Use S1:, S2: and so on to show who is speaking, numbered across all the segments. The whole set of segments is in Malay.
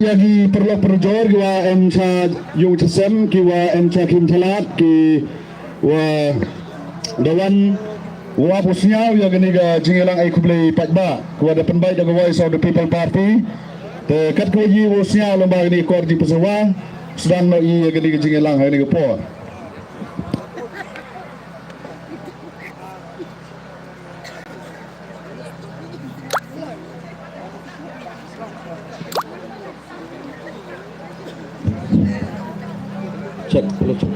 S1: Yagi perlu perjor kiwa emcha yung chasem kiwa emcha kim talat ki wa dawan wa posnya ya gani ga jingelang ai kublai patba kuwa depan baik daga Voice of the People Party te kat ko yi posnya lomba ni kordi pesawa sedang no i gani ga jingelang hai ni ga po cek perlu cek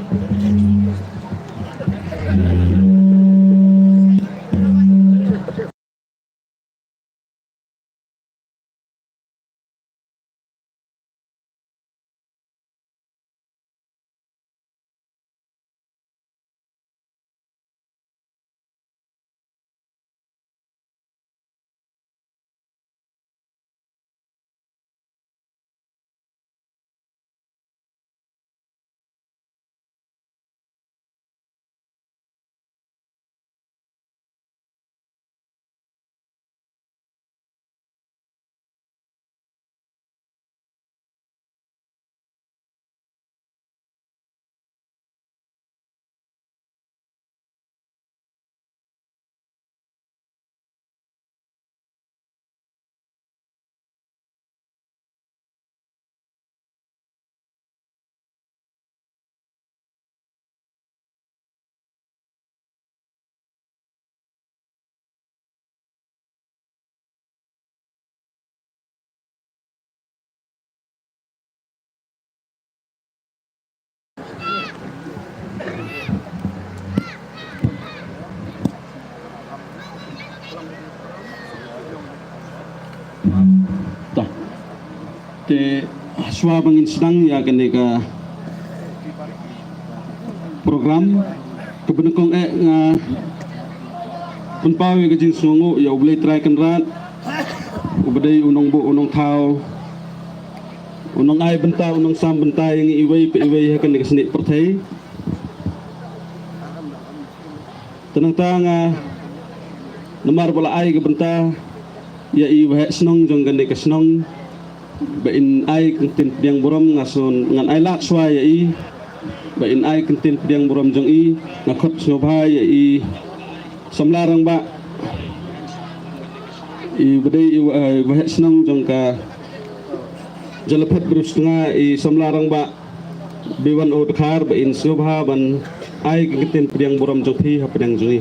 S2: te aswa bangin sedang ya kaneka program kebenekong nga punpawi ka jing sungu ya ublay try kan rat ubaday unong bu unong tao unong ay benta unong sam benta yang iway pa iway ha kaneka seni pertay tenang nga namar bala ay ka benta ya iway senong jong kaneka senong bain ay kentin piang buram ngason ngan ay lakswa ya i bain ay kentin piang buram jong i ngakot snobha ya i samlarang ba i badai i bahet senang jong ka jalapet berus nga i samlarang ba biwan o dekhar bain snobha ban ay kentin piang buram jong thi ha pedang jong i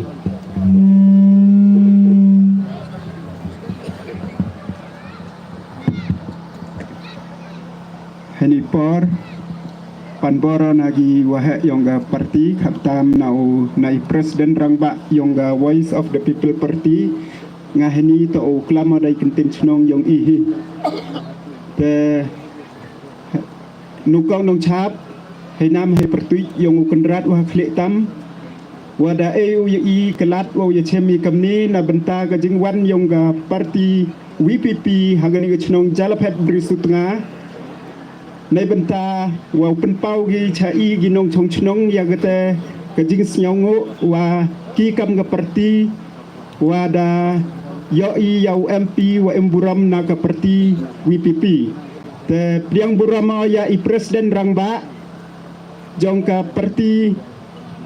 S3: Henipor panboro nagi wahak yongga parti kaptam nau nai presiden rangba yongga Voice of the People Party ngaheni to klama dai kentin snong yong ihi te nukong nong chap hai nam hai pertui yong ukendrat wah klik tam wada eu yi kelat wo ye chemi kamni na benta ka jingwan yongga parti WPP hagani ka snong jalapet brisutngaในบรรดาว่าเป็นเป้ากีชาอีกินงชงชนงยากแต่กจิงสยองว่ากีกำกับปาร์ตี้ว่าดายออียาวเอ็มพีว่าเอ็มบุรัมนักปาร์ตี้วีพีพีแต่เพียงบุรัมยาอีประธานรังบะจงกับปาร์ตี้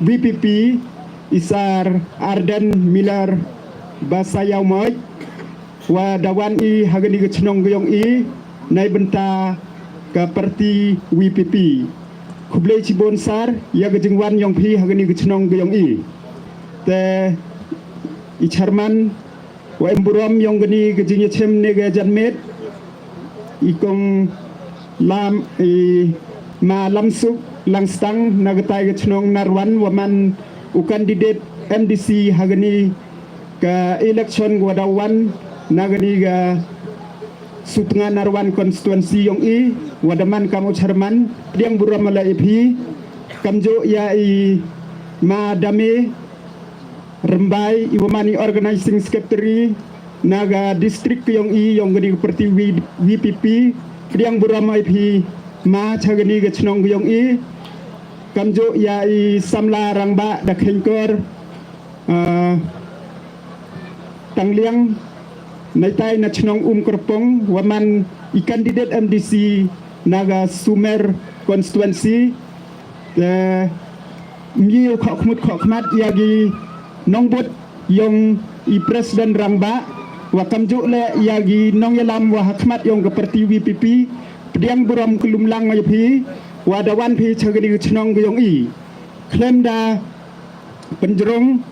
S3: วีพีพีอิสาร์อาร์เดนมิลเลอร์บาสายาวมอยว่าดาวันอีฮักนิกชนงกยองอีในบรรดากับปาร์ตี้ WPP คุบเลชิบอนซาร์ยากจึงวันยองพีฮักนี่กชนองกยองอีแต่อิชาร์มันว่าเอ็มบุรอมยองกนี่กจึงยเชมเนกจันเมดอีกงลามมาลำสุกลังสตังนักไตกชนองนารวันว่ามันอุกันดิเดต MDC ฮักนี่กับอิเล็กชันกว่าดาวันนักนี่กับSutnga Narwan konstituensi yong i wadaman kamu charman priang buramala ipi kamjo ya i madame rembai iwamani organizing secretary naga district yong i yong gadi seperti WPP priang burama ipi ma chagani ga chnong yong i kamjo ya i samla rangba da khengkor tangliangในใต้นัชนองกระปงว่ามัน candidate MDC Naga Sumer constituency Miu khokmat yagi nongbut yung Presiden Rangba wa kamjuk le yagi nong yalam wa hakmat yung keperti WPP pediang buram kelumlang mayapi wa dawan pi chagani chnong yung klaim da penjerong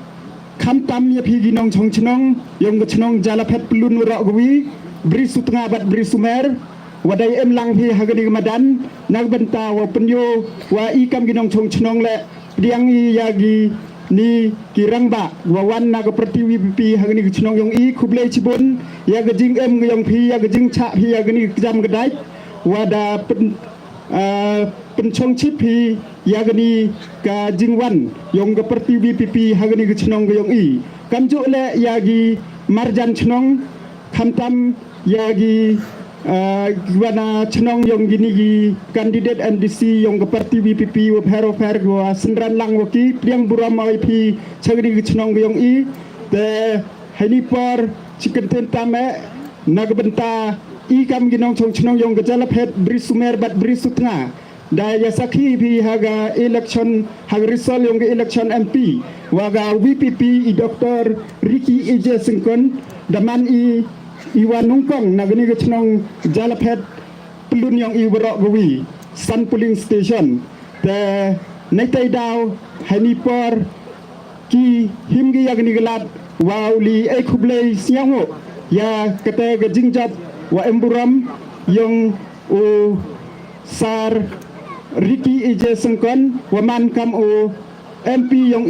S3: kamtam yapi ginong chong chnong yung chnong jalapet pelun ro gwi beri sutengah bat beri sumer wadai em lang pi hagani madan nagbenta wa penyo wa ikam ginong chong chnong le pediang yagi ni kirangba wawan naga perti WPP hagani chnong yung kuble cibun ya gajing em yung pi ya gajing cha pi ya gani jam gedai wada penchong chip pi ya gani ka jingwan yung perti WPP hagani chnong yung kamju le yagi marjan chnong kamtam yagi gwana chnong yung gini gi candidate MDC yung keperti WPP wa phero pher gwa senran lang waki priang buram ip chagri chnong yung te hani por chicken tentame nagbenta kam ginong chong chnong yung gajala phet brisumer bat brisutna da ya sakhi bi haga election haga result yung election MP waga WPP Dr. Ricky Ije Singkon daman Iwan Nungkong nagani chnong jalapet pelun yang iwerok gwi Sun Polling Station te naitai daw hani por ki himgi yagni galat wauli kublei siango ya kete gajing job wa emburam yung sar Ricky Ije Sengkon wa man kam MP yung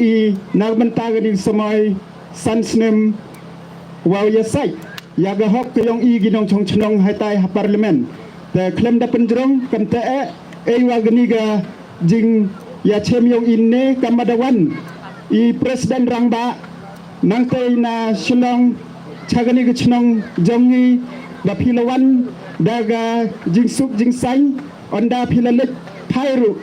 S3: nagbenta gani samay sansnem wa yasai yaga hok kayong ginong chong chnong haitai ha parliament te klem da penjrong kan te wagani ga jing ya chem yung inne kamadawan Presiden Rangba nang te na shilong chagani ga chnong jongi da philawan daga jing sup jing sain onda philalek thairu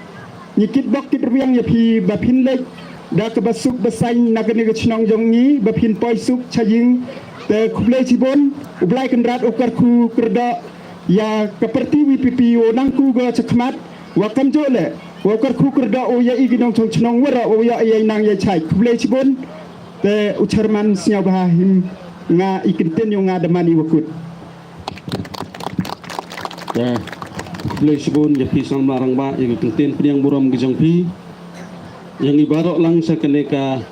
S3: nikit bok kit riang ya phi ba phinlek da ka basuk basain nagani ga chnong jongi ba phin poi sup chajing te kuble cibon ublai kendrat ukar ku kerda ya keperti WPP nangku ga chakmat wa kamjo le wa ukar ku kerda ya iginong chong chnong wara ya nang ya chai kuble cibon te ucharman siaw bahim nga ikinten yung nga damani wakut
S2: ya kuble cibon ya pisang marang ba ya ikinten pediang buram gijong pi yang ibarok lang sa kaneka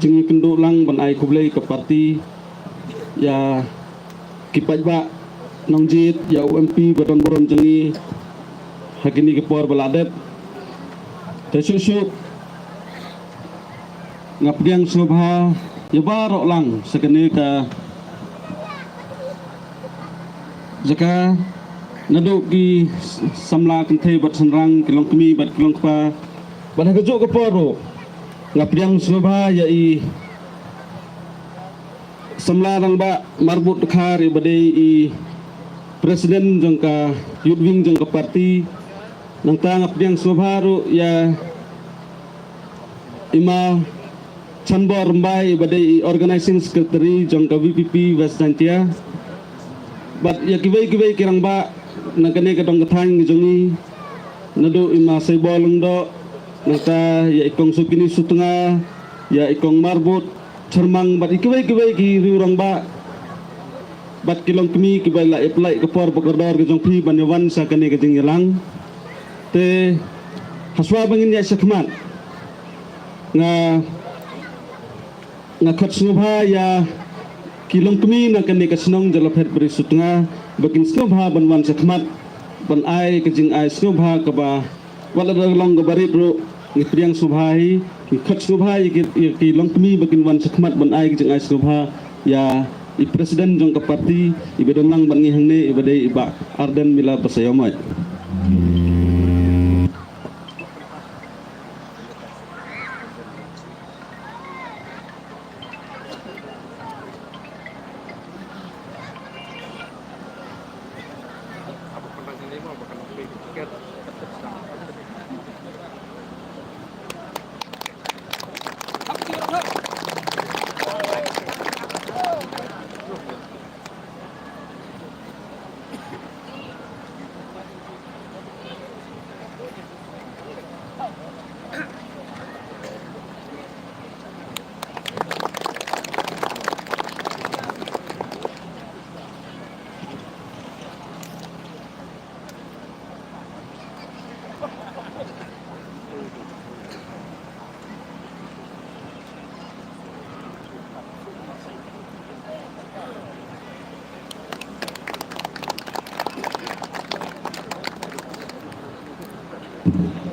S2: jengi kenduk lang ban ai kublei ke parti ya kipat ba nongjit ya UMP badon boron jengi hagini ke por baladet te susu ngapdiang subha ya barok lang sakene ka jaka naduk ki samla kenthe bat senrang kilong kemi bat kilong pa ban hagejuk ke poro ngapdiang subha ya samlarang ba marbut khar ibadai presiden jangka yudwing jangka parti nang ta ngapdiang subha ru ya ima chanbor mbai ibadai organizing secretary jangka WPP West Nantia bat ya kibai kirang ba nagane kadong kathang jongi nado ima seibolong do nata ya ikong sukini sutengah ya ikong marbut cermang bat ikibai ki riurang ba bat kilong kemi kibai la apply ke por bokordor ke jongpi banyawan sa kane ke jinglang te haswa bangin ya sakmat nga khot snubha ya kilong kemi na kane ke snong jalaphet beri sutengah bakin snubha banwan sakmat ban ai ke jing ai snubha ka ba wala long ke bari bro ngipriang subhai khot subhai ki longkmi bakin wan sakmat ban ai jeng ai subha ya presiden jong ke parti ibedon lang ban ngihangne ibadai iba arden mila pasayomai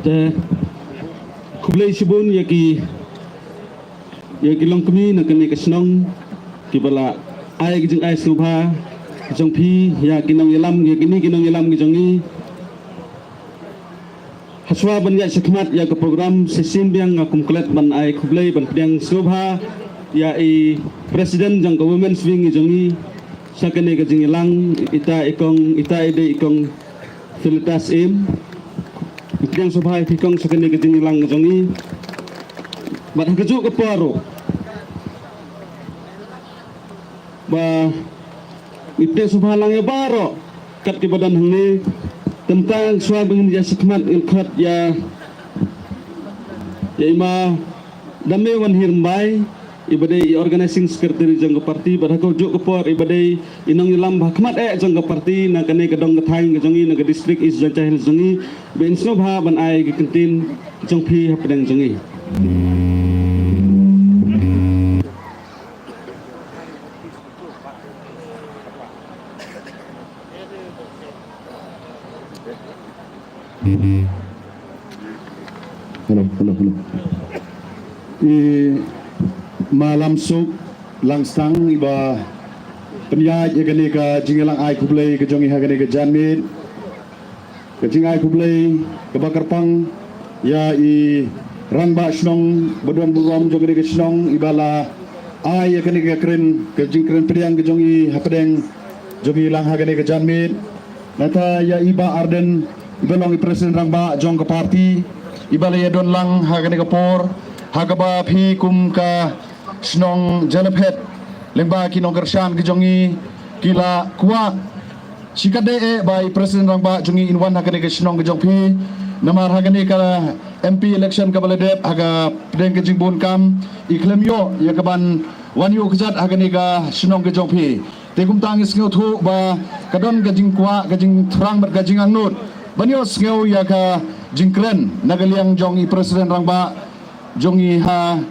S2: te kublai sibun yaki long kami nak kene kesnong kibala ai kijing ai subha jong phi ya kinong yelam ya kini kinong yelam kijongi haswa ban ya sekmat ya ke program sesin biang kumkulet ban ai kublai ban piang subha ya i presiden jang government swing kijongi sakene kijing yelang ita ide ikong facilitas im Ipiang subhay pikong sa kanya kajing ilang jongi Batang kejuk ke paro Ba Ipiang subhay lang ya baro Kat kibadan hangni Tentang suabing ya sekmat ilkat ya Ya ima Dami wan hirmbay Ibadai organizing secretary jangka parti Batang kejuk ke por ibadai Inong ilam bahkamat jangka parti Na kane kadong kathaing kajongi Na ka district is jangka hil jongi Ben snobha ban ai ke kentin jong phi hapdang jongi
S1: Hello. Malam suk langsang iba penyaj gani ka jingelang ai kublai ke jongi ha gani ke janmit ke jingai kublai ke bakar pang ya i rangba snong bodon burom jongi ke snong ibala ai gani ke kren ke jingkren priang ke jongi hapdeng jongi lang ha gani ke janmit nata ya iba arden ibalong i presiden rangba jong ke parti ibala ya don lang ha gani ke por ha ka ba phi kum ka snong jalaphet lengba kinong kershan ke jongi kila kuat sikade by presiden rangba jongi inwan hakane ke snong ke jongpi namar hakane ka MP election ka baledep haga pedeng ke jingbun kam iklem yo ya kaban wanyu kejat hakane ka snong ke jongpi tegum tang isngeu thu ba kadon ke jingkwa ke jing thrang ber ke jingang nut banyo sngeu ya ka jingkren nagaliang jongi presiden rangba jongi ha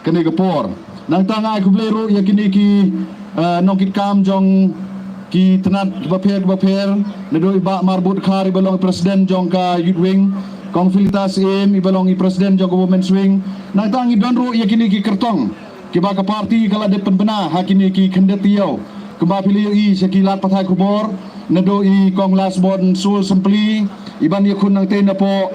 S1: kene ke por nang tanga kublero yakini ki nongkit kam jong ki tenat baper nedoi ba marbut khar ibalong presiden jong ka youth wing konfilitas im ibalong presiden jong government swing nang tangi donru yakini ki kertong ki ba ka parti kala de penbena hakini ki kendetiau kemba pilih i sekilat pathai kubor nedoi konglas bon sul sempli iban yakun nang te napo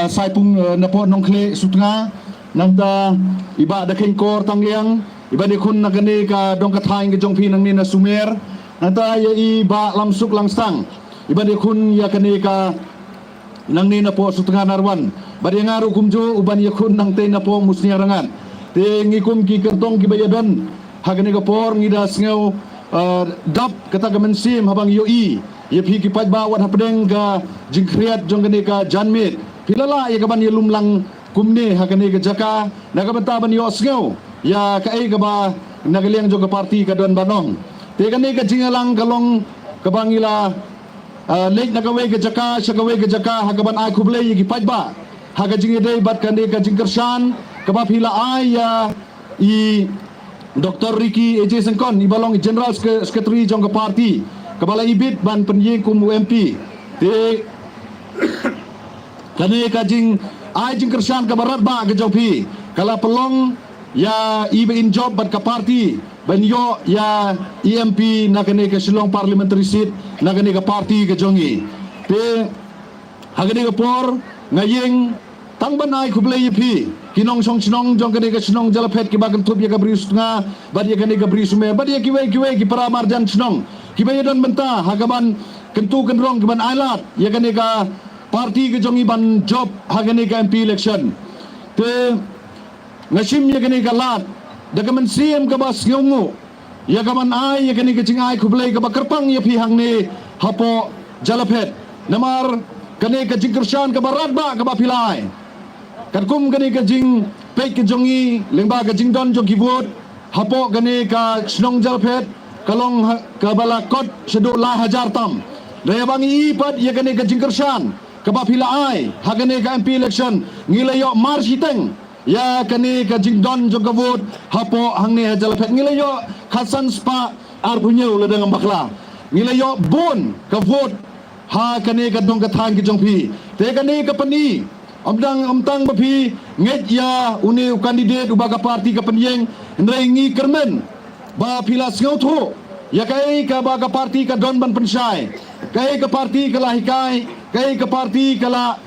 S1: saipung napo nongkle sutnga nangta iba da kengkor tangliang iba ni kun nagani ka dong kathaing ke jongpi nang ni na sumer nangta ya iba lamsuk langsang iba ni kun ya kani ka nang ni na po sutanga narwan bari ngaru kumju uban ya kun nang te na po musnia rangan te ngikum ki kertong ki bayadon hagani ka por ngida sngeu dap kata kemensim habang yoi ya phi ki pajba wat hapdeng ka jingkriat jonggani ka janmit pilala ya kaban ya lumlang kumne hakane ke jaka nagabanta ban yo sngeu ya kai ka ba nagaliang jo ka parti ka don banong te kane ka jingalang kalong kabangila lek nagawe ke jaka shagawe ke jaka hagaban ai kublei gi pajba haga jingidei bat kane ka jingkershan ka ba phila ai ya i Dr. Ricky AJ Sengkon ibalong general secretary jong ka parti kabala ibit ban penyeng kum UMP te kane ka jing ai jing kershan ka barat ba ke jopi kala pelong ya ibe in job bat ka parti ban yo ya EMP nakane ke Shillong parliamentary seat nakane ka parti ke jongi te hagane ka por ngayeng tangban ai kublai pi kinong song chnong jong kane ka chnong jalaphet ki bagan thup ya ka bri sunga bad ya kane ka bri sume bad ya kiwe ki para marjan chnong kiwe don benta hagaban kentu kenrong kiban ailat ya kane ka parti ke jongi ban job hagani ka MP election te ngashim ya gani ka lat dagaman CM ka bas ngungu ya kaman ai ya gani ka jingai kublai ka bakarpang ya pihang ni hapo jalaphet namar kani ka jingkershan ka barat ba ka bapilai katkum gani ka jing pek ke jongi lengba ka jingdon jong kibut hapo gani ka snong jalaphet kalong ka balakot sedu la hajar tam daya bangi ipat ya gani ka jingkershan kaba pila ai hagane ka MP election ngilayo marshiteng ya kani ka jingdon jong ka vote hapo hangne jalapet ngilayo khasan spa ar punyau le dengan bakla ngilayo bon ka vote ha kani ka dong ka thang ki jong pi te kani ka pani omtang bapi nget ya uni kandidat ubaga parti ka penyeng ndrai ngi kermen ba pila sngau tho ya kai ka baga parti ka don ban pensai kai ka parti ka lahikai kai ka parti kala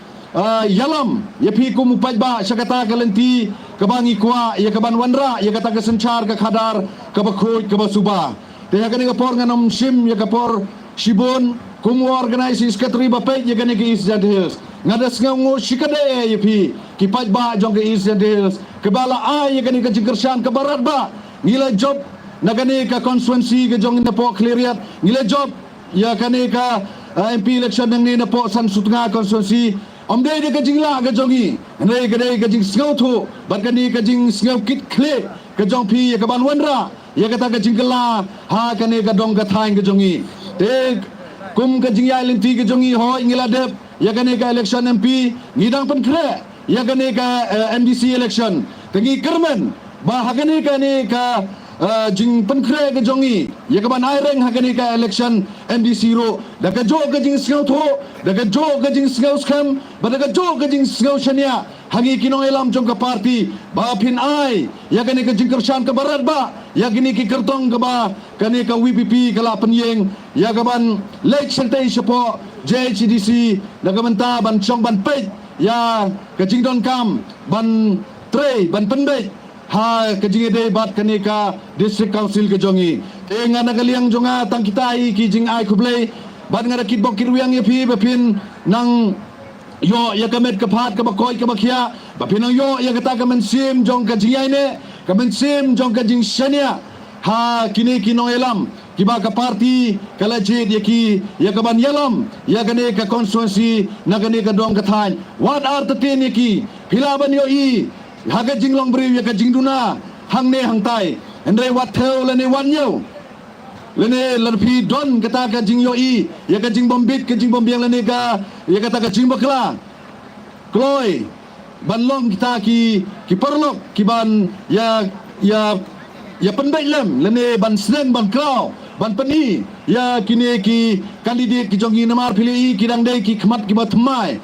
S1: yalam ya pi ku mupaj ba syakata kalenti ka bangi kwa ya ka ban wanra ya kata ka sencar ka khadar ka bakhoj ka basuba te ya kani ka por nganom sim ya ka por shibon kum organize secretary ba pe ya kani ki is jadhils ngada sngo shikade ya pi ki paj ba jong ka is jadhils ke bala ai ya kani ka jingkershan ka barat ba ngila job nagani ka constituency ka jong na po cleariat ngila job ya kani ka MP election yang ni na po san sutnga konstitusi omde de ka jingla ka jongi nei ka jing sngau thu bat kani ka jing sngau kit kle ka jong pi ya ka ban wanra ya ka ta ka jingla ha kani ka dong ka thaing ka jongi te kum ka jing ya lenti ka jongi ho ingila de ya kani ka election MP ngidang pen kre ya kani ka NDC election tengi kermen ba ha kani ka ni ka jing penkre ke jongi ya ke ban aireng hakani ka election MDC ro da ka jo ke jing sngau tho da ka jo ke jing sngau skam ba da ka jo ke jing sngau shania hangi kinong elam jong ka parti ba phin ai ya kani ka jing kershan ka barat ba ya kini ki kertong ka ba kani ka WPP kala penyeng ya ka ban lek sentai sepo JHDC da ka menta ban chong ban pe ya ka jing don kam ban tre ban penbe ha kejing ede bat kanika district council ke jongi te ngana kaliang jonga tang kita ai ki jing ai khublei bat ngara kit bok kirwiang ye phi bapin nang yo ya kamet ka phat ka bakoi ka bakhia bapin nang yo ya kata ka men sim jong ka jing ai ne ka men sim jong ka jing shania ha kini kinong elam kiba ka parti kala jid ya ki ya ka ban yalam ya kane ka constituency na kane ka dong ka than what are the ten ya ki hilaban yo i haga jinglong beri ya ka jingduna hangne hangtai andre wat theu lene wan yo lene larpi don kata ka jing yo i ya ka jing bombit ka jing bombiang lene ka ya kata ka jing bakla kloi banlong kita ki perlok ki ban ya penbai lem lene ban snen ban klau ban peni ya kini ki kandidat ki jongi namar pilih ki dang dei ki khmat ki batmai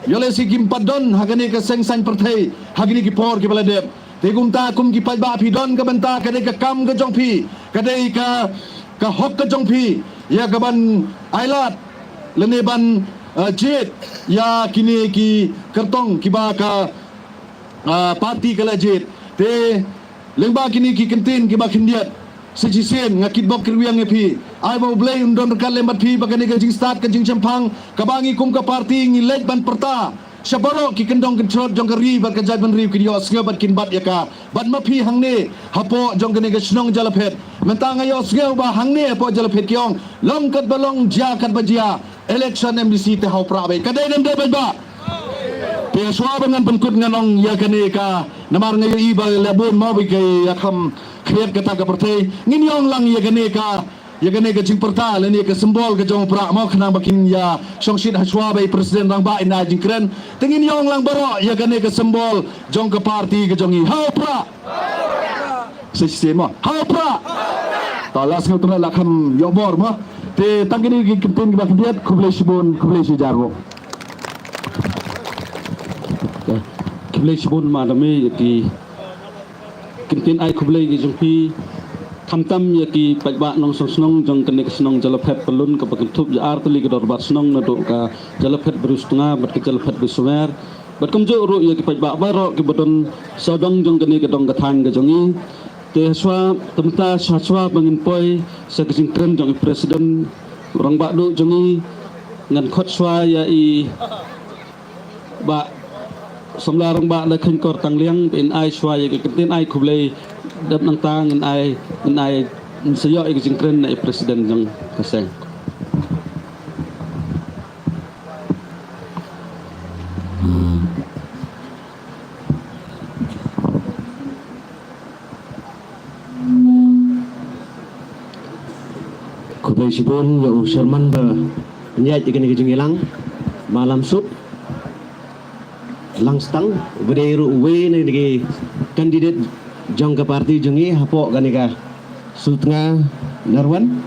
S1: yole si kim padon hagani ka sengsan perthai hagini ki por ki baladep te gumta kum ki pajba phi don ka banta ka ka kam ka jong phi ka dei ka hok ka jong phi ya ka ban ailat lene ban jet ya kini ki kertong ki ba ka parti ka la jet te lengba kini ki kentin ki ba khindiat sejisen ngakit bok kirwiang epi ai mau blay undon rekal lembat pi bakane ka jing start ka jing champang ka bangi kum ka parti ngilej ban perta syabaro ki kendong kentrot jong kari bat ka jai ban ri ki yo snga bat kin bat yaka bat ma pi hangne hapo jong kane ka snong jalaphet mentang ayo snga ba hangne hapo jalaphet kyong long kat balong ja kat bajia election MDC te hau prabe kadai dem de ba pe swa bangan penkut nganong ya kane ka namar ngayo iba labon mo bi kay yakam kriat kata ka pertai nginyong lang ya gane ka jing perta leni ka simbol ka jong pra mau khnang bakin ya songshit haswa bai presiden rang ba ina jing kren tingin yong lang baro ya gane ka simbol jong ka parti ka jongi hau pra sistem hau pra talas ngau tuna lakham yobor ma te tangini ki kempin ba kidiat kublai sibon kublai sijargo kublai sibon madame ki kintin ai khublei gi jongpi khamtam ya ki pajba nong songnong jong kene snong jalaphet pelun ka pakentup ya artli ki dorbat snong na do ka jalaphet berustunga bat ki jalaphet beswer bat kamjo ru ya ki pajba baro ki bodon sodong jong kene ka dong ka thang ga jongi te swa temta swa bangin poi sa ki tren jong presiden rong ba do jongi ngan khot swa ya i ba somla rong ba la khin kor tang liang in ai shwa ye ketin ai khublei dap nang tang in ai sayo e jing kren na presiden jong kaseng
S4: khublei sibon ya usarman ba nyai ikan ke jing ilang malam sup langstang berdiri uwe ni digi kandidat jangka parti jengi hapok ganika sutnga narwan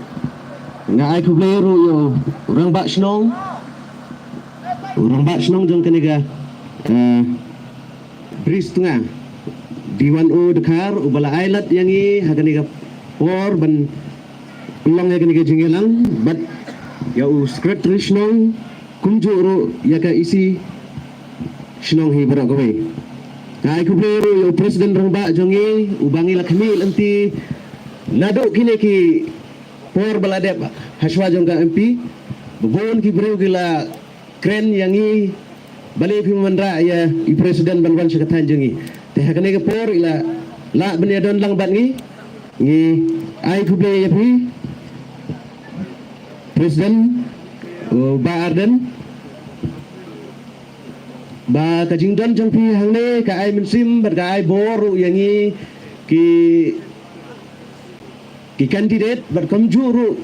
S4: nga ai kubleru yo orang bak snong jang kanika bris tengah Diwan U Dekar ubala ailat yangi haganika por ban ulang ya kanika jengelang bat ya u sekretari snong kumjuru ya ka isi snong hi barak gawe ai kubleru yo presiden rongba jongi ubangi lakmi lanti naduk kini ki por baladep haswa jongka MP bebon ki breu gila kren yangi balik pi mandra ya i presiden banwan sekatan jongi teh kene ke por ila la benia don lang bat ngi ai kuble ya pi presiden ba arden ba kajing don jong pi hangne ka ai mensim bat ka ai boru yangi ki kandidat berkamjuru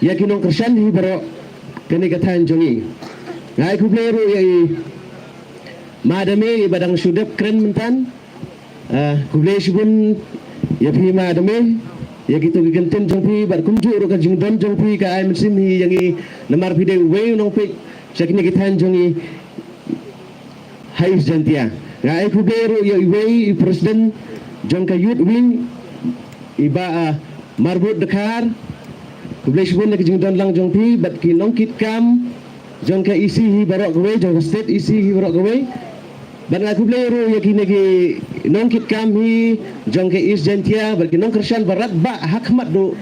S4: ya kinong kersan hi baro kani katan jongi ngai kubleru ya madame badang sudap keren mentan kuble sibun ya pi madame ya gitu gigenten jongpi berkamjuru ka jingdon jongpi ka ai mesim hi yangi namar pide we nong pe sakini katan jongi hai jantia ngai kubleru ya we presiden jongka youth wing iba marbut Dekar kublai sibun nak jingdon lang jongpi bat ki nongkit kam jongka isi hi barok gawe jongka state isi hi barok gawe bat nga kublai ru yakini ki nongkit kam hi jongka is jantia bat ki nong kersan barat ba hakmat do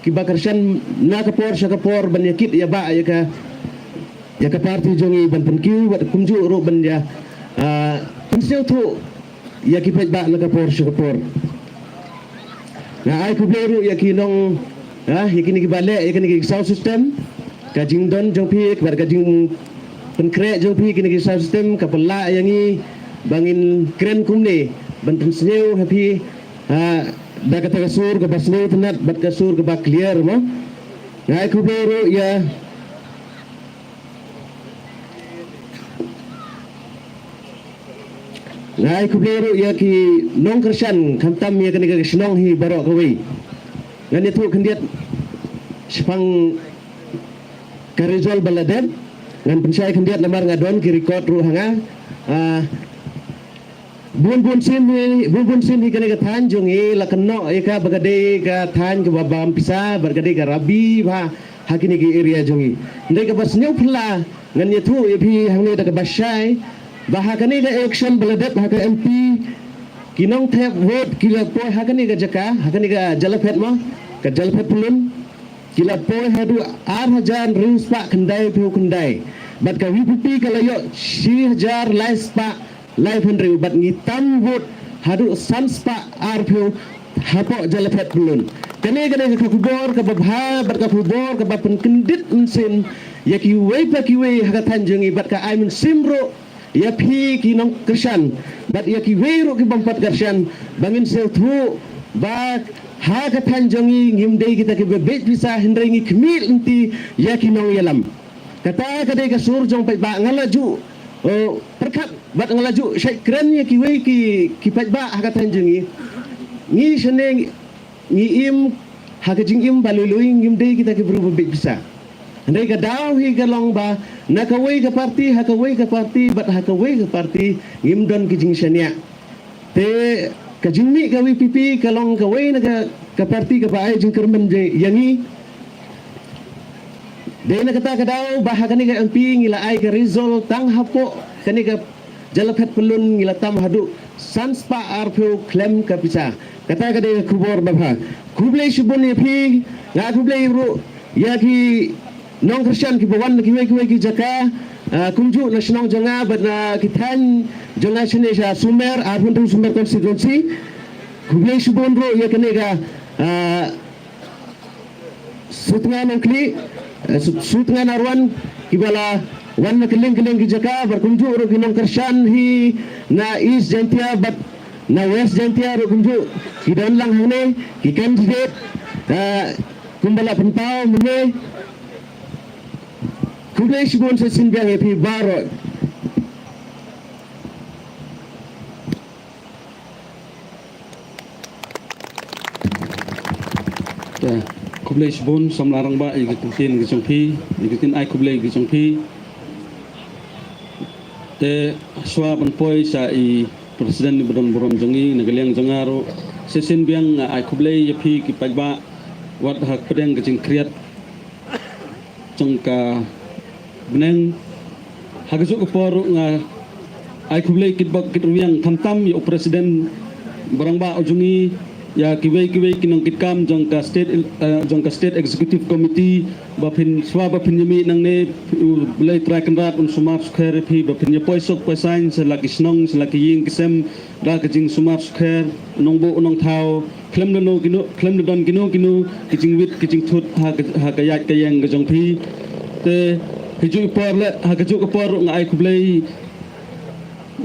S4: ki ba kersan na kapor syakapor ban yakit ya ba ya ka parti jongi ban penkiu bat kumju ru ban ya penseu tu ya ki pet ba na kapor syakapor na ai kubleru ya kinong yakini kibale yakini ki sound system kajing don jongpi kabar kajing penkre jongpi kini ki sound system kapela yangi bangin kren kumne banten sneu happy da kata kasur ke basne tenat bat kasur ke ba clear mo na ai kubleru ya ngai kubleru ya ki nong kersan kamtam ya kani ka snong hi barok kawe ngani tu kendiat sepang karizol baladet ngan pensai kendiat namar ngadon ki record ru hanga bun sin hi kani ka than jongi la kenno eka bagade ka than ke babam pisa bagade ka rabi ba hakini ki area jongi ndai ka bas nyau phla ngani tu ya bi hangne da ka basai bahakani ga election baladet haka MP kinong thep vote kila poi hakani ga jaka hakani ga jalapet mo ka jalapet pulun kila poi hadu 8000 rules pa kendai phu kendai bat ka VPP kala yo 6000 live pa live henry bat ngitam vote hadu sans pa phu hapo jalapet pulun kani ga ka kubor ka babha bat ka kubor ka bapen kendit mesin ya ki wei pa ki wei haka tanjungi bat ka I simro ya pi kinong kersan bat ya ki wero ki bampat kersan bangin sel thu ba ha ka tanjongi ngimdei kita ki bebet bisa hendrengi kmil inti ya kinong yalam kata kadai ka sur jong pai ba ngalaju perkat bat ngalaju syai keren ya ki wei ki pai ba ha ka tanjongi ngi sene ngi im ha ka jing im balului ngimdei kita ki berubah bebet bisa andai ka daw hi ka long ba nakawai ka parti hakawai ka parti bat hakawai ka parti ngimdon ki jing shania te ka jingmi ka VPP ka long ka wai na ka parti ka bae jing kermen yangi de na kata ka daw ba hakani ka MP ngila ai ka result tang hapo kani ka jalapet pelun ngila tam hadu sanspa arpeu klem ka pisa kata ka de kubor babha kublai shubun ni phi nga kublai ru ya ki nong kersan ki bawan ki wei ki jaka kumju nasional janga bana kitan janga sini sa sumer arpun sumer konstituensi kublai shubun ro ya kene ga sutnga nangkli sutnga narwan kibala wan keling ki jaka berkumju ro ki nong kersan hi na is jantia bat na west jantia ro kumju ki don lang hane ki candidate kumbala pentau mene kublai sibon sa sinbiang yapi baro
S2: kublai sibon samlarang ba igitin gijongpi igitin ai kublai gijongpi te swapan poi sa i presiden ni Bodon Borom jongi nagaliang jongaro sesin biang ai kublai yapi ki pagba wat hak pedeng gijing kriat jongka beneng hagajuk por nga ai kublai kitbak kitruyang tamtam yo presiden barang ba ujungi ya kibai kinong kitkam jongka state executive committee bapin yami nang ne bulai trakan rat un sumar sukher phi bapin ya poisok poisain selaki snong selaki ying kisem da kajing sumar sukher nongbo nong thau klem don gino kijing wit kijing thut ha kayat kayang gajong phi te hiju por le ha kaju por ngai kublai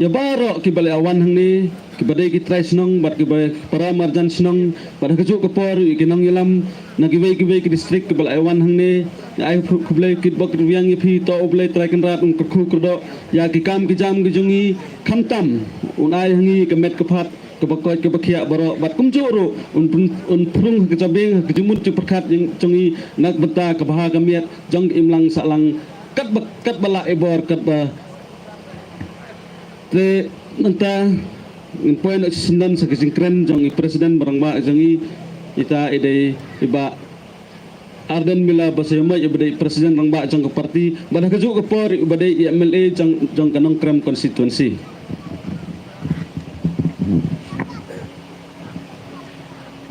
S2: ya baro kibale awan hang ni kibade ki try snong bat kibade para marjan snong bat kaju por ikinong yalam nagibai ki district kibale awan hang ni ai kublai kit bok riang phi to oblai try kan rat un khu kurdo ya ki kam ki jam ki jungi khamtam unai hangi kemet kephat kebakoy kebakhia baro bat kumjuru un prung ke jabeng ke jumut ci perkat yang jungi nak beta kebaha kamiat jong imlang salang kat bala ebor kat ba te nanta poin sendan sa kising kren jong presiden barang ba jongi ita ide iba Arden mila basayama ibadai presiden rang ba jong ke parti badah keju ke por ibadai MLA jong kanong krem constituency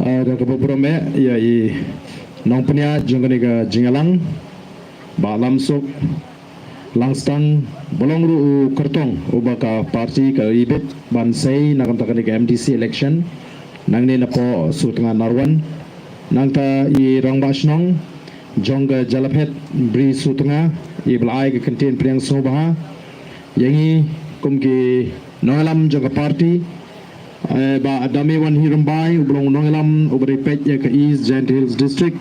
S1: ada kebeberapa ya i nong penia jongani ka jingalang ba lamsok langstang bolong ru kertong ubaka parti ka ibet bansai nakam takani ka MDC election nang ne na po sutnga narwan nang ta i rangba snong jongga jalaphet bri sutnga i blai ka contain priang sobaha yangi kumki nolam jongga parti ba adami wan hirumbai ublong nongelam ubri pet ya ka East Giant Hills district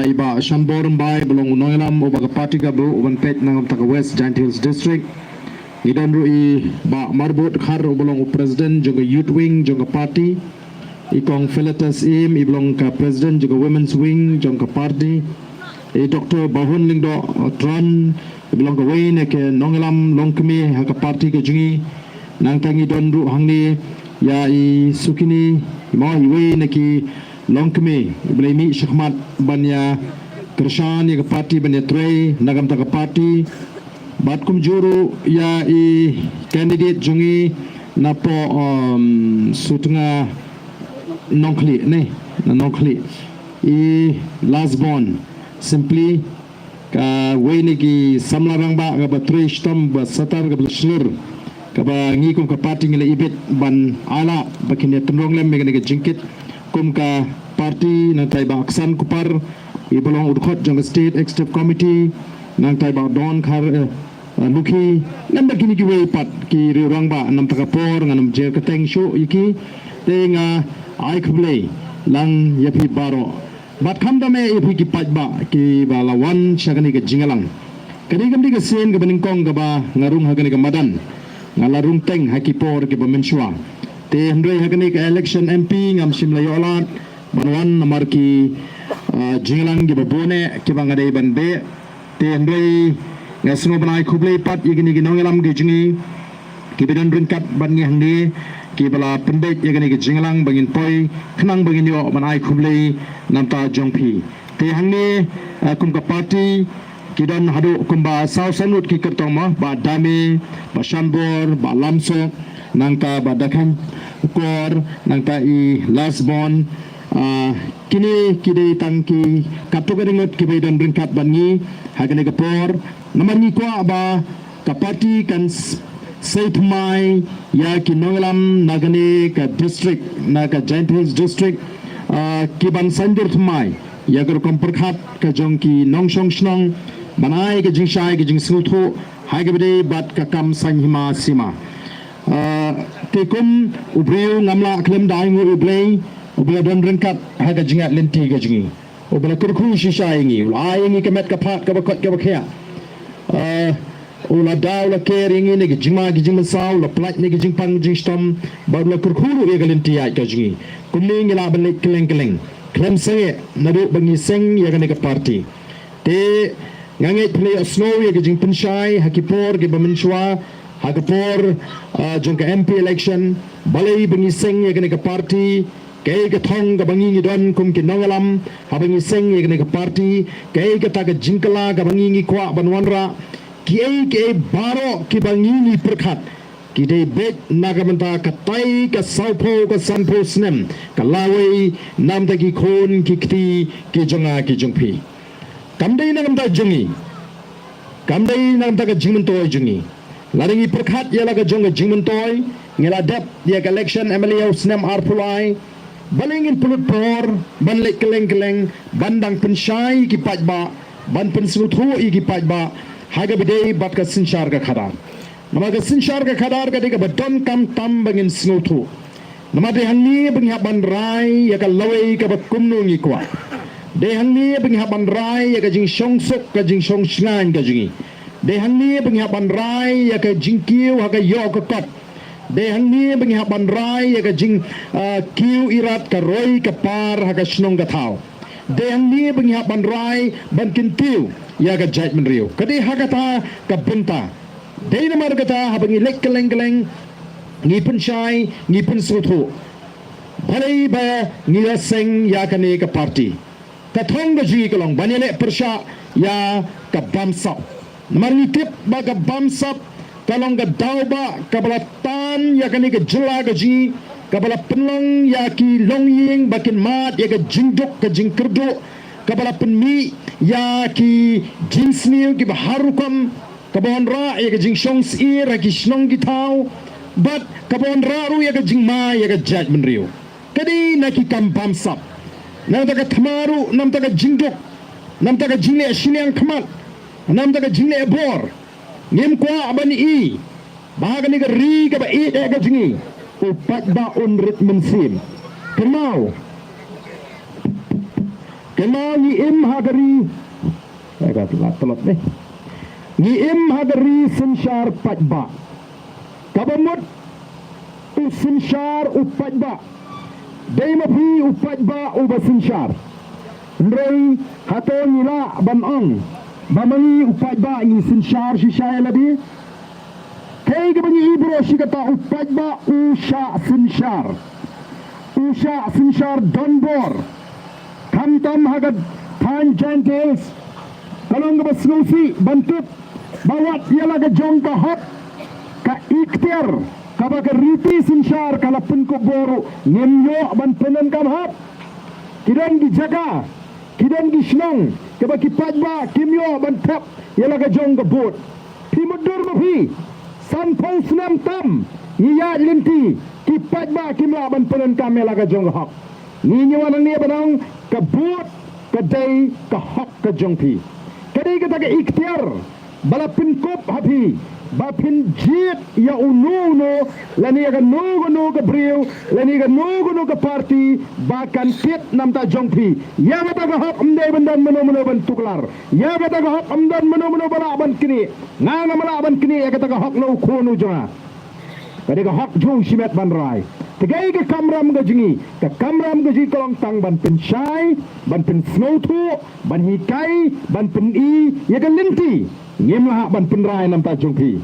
S1: iba Shambor bai belong nongelam uba ka party ka bro uban pet nang ta ka West Giant Hills district idon ru i ba marbot khar ublong president juga youth wing juga party ikong Philetus im iblong ka president juga women's wing juga party Dr. Bahun Lingdo Tran iblong ka Wayne ke nongelam longkmi ha ka party ka jungi nang tangi don ru hangni ya i sukini mo iwe naki longkme iblai mi shakmat banya kershan ya parti banya trei nagam ta parti batkum juru ya i candidate jungi napo sutnga nongkli ne nongkli i last born simply ka we niki samlarang ba ga batrei stam ba satar ga blshur kaba ngi kum ka party ngile ibet ban ala bakin ya tenrong lem megane ke jingkit kum ka party na tai ba aksan kupar ibolong udkhot jong state executive committee nang tai ba don khar lukhi nam bakini ki we pat ki rang ba nam taka por nganam jer ka teng shu iki tenga ai khuble lang yapi baro bat kham dame yapi ki pat ba ki ba lawan shagani ke jingalang kani gam di ke sen ke beningkong ka ba ngarung hagani ke madan ngalarung teng hakipor ke bamensua te hendrai hakani ke election MP ngam simla yolat banwan namar ki jinglang ke babone ke bangade banbe te hendrai ngasngo banai khublei pat yegini ki nongelam ke jingi ki bedan ringkat bangi hangni ki bala pendek yegini ke jinglang bangin poi khnang bangin yo banai khublei namta jongpi te hangni kum ka party kidan hadu kumba saw sanut ki kertoma ba dame ba shambor ba lamso nangka ba dakhan kor nangka i lasbon kini kide tangki kaptogeringot ki bedan ringkat bangi hagane kapor namani ko ba kapati kan saitmai ya kinongalam nagane ka district naga Giant Hills district ki ban sanjur thmai ya gar komperkhat ka jongki nongsong snong banai ke jingshai ke jing sultho hai ke bade bat ka kam sanhima sima tekum ubreu ngamla klem dai ngu ublei ubla don rengkat ha ka jingat lenti ke jingi ubla kurkhu shisha ingi ai ingi kemet ka phat ka bakot ka bakhya ula daw la kering ini gijing ma gijing masau la plat ni gijing pang gijing stom baru la kurkulu ya galin tiya ka jingi kumni ngila balik keleng klem sange nadu bangi seng ya gane ka party te nganget play a snow ya gijing penshai hakipor ge bamenshwa hakipor jongka MP election balai bangi seng ya gane ka party kay ka thong ka bangi ngi don kum ki nongalam habangi seng ya gane ka party kay ka ta ka jingkala ka bangi ngi kwa banwanra ke baro ki bangini perkhat ki de bet nagamanta ka tai ka saupo ka sanpo snem ka lawai nam ta ki khon ki kti ki jonga ki jongphi kamdei nagamta jongi kamdei nagamta ka jingman toy jongi laringi perkhat ya la ka jonga jingman toy ngela dep ya ka election MLA snem arpulai balingin pulut por ban lek keleng bandang penshai ki pajba ban pensuthu i ki pajba haga bidei bat ka sinshar ka khadar nama ka sinshar ka khadar ka dega badon kam tam bangin snuthu nama de hanni bang haban rai ya ka lawai ka bakumnu ngi kwa de hanni bang haban rai ya ka jing shong sok ka jing shong shngan ka jingi de hanni bang haban rai ya ka jing kiu ha ka yo ka kot de hanni bang haban rai ya ka jing kiu irat ka roi ka par ha ka shnong ka thau de hanni bang haban rai ban kin kiu ya ga jait menriu kadi hakata ka bunta dei namar kata habangi lek keleng ngi penshai ngi pensuthu bhalai ba ngi seng ya kane ka party ka thong ga ji kalong banele persha ya ka bamsa namar ni tip ba ka bamsa kalong ga dauba ka balatan ya kane ka jela ga ji ka bala penlong ya ki longying bakin mat ya ka jingduk ka jingkerdu kabala penmi ya ki jinsniu ki baharukam kabon ra ya ka jingshong sir ki shnong ki thau but kabon ra ru ya ka jingma ya ka jaj menriu kadi na ki kampam sap nam ta ka thamaru nam ta ka jingduk nam ta ka jingle shiniang khamat nam ta ka jingle bor ngem kwa abani i bahagani ka ri ka ba i ka jingi upat ba unrit mensim kemau ni im hagari agak telat deh ni im hagari sinshar pajba kabamut sinshar upajba dei mafi upajba uba sinshar ndrei hato nila banong bamani upajba ni sinshar shishaya labi kay gabani ibro shikata upajba usha sinshar donbor Kamtam hagad Pan Gentles kalong ba snusi bantut bawat yala ka jong ka hot ka ikter ka ba ka riti sinshar kalapun ko boro ngemyo ban penen kam hot kidan di jaga kidan di shnong ka ba kipajba kimyo ban tap yala ka jong ka bot pimudur mo pi san pos nam tam niya linti kipajba kimyo ban penen kam yala ka jong ka hot ninyawan niya banang kabut kadai kahak ka jongpi kadai kata ka ikhtiar balapin kop hapi bapin jit ya ununo lani ka nuguno ka briu lani ka nuguno ka party bakan kit namta jongpi ya kata ka hak amdai bandan mano ban tuklar ya kata ka hak amdan mano balaban kini ngana malaban kini ya kata ka hak no kono jonga kadai ka hak jong simet ban rai Tegay ka kamram ka jingi, ka kamram ka jingi kalong tang ban penshai, ban pen snowtu, ban hikay, ban pen i, ya ka linti. Ngimlah ban penrai nam ta jongpi.